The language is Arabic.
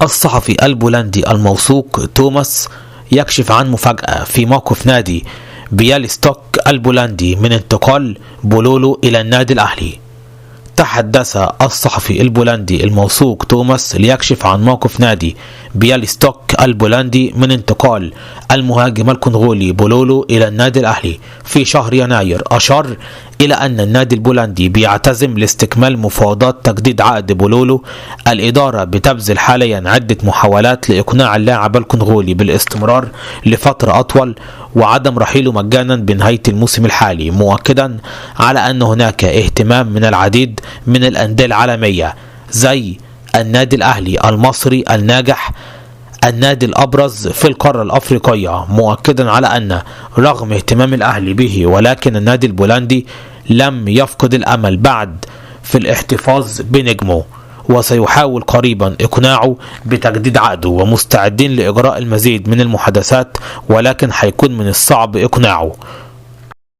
الصحفي البولندي الموثوق توماس يكشف عن مفاجأة في موقف نادي بياليستوك البولندي من انتقال بولولو إلى النادي الأهلي. تحدث الصحفي البولندي الموثوق توماس ليكشف عن موقف نادي بياليستوك البولندي من انتقال المهاجم الكونغولي بولولو إلى النادي الأهلي في شهر يناير. أشار إلى أن النادي البولندي بيعتزم لاستكمال مفاوضات تجديد عقد بولولو. الإدارة بتبذل حاليا عدة محاولات لإقناع اللاعب الكونغولي بالاستمرار لفترة أطول وعدم رحيله مجانا بنهاية الموسم الحالي، مؤكدا على أن هناك اهتمام من العديد من الأندية العالمية زي النادي الأهلي المصري الناجح، النادي الأبرز في القارة الأفريقية، مؤكدا على أن رغم اهتمام الأهلي به ولكن النادي البولندي لم يفقد الأمل بعد في الاحتفاظ بنجمه، وسيحاول قريبا إقناعه بتجديد عقده، ومستعدين لإجراء المزيد من المحادثات ولكن هيكون من الصعب إقناعه.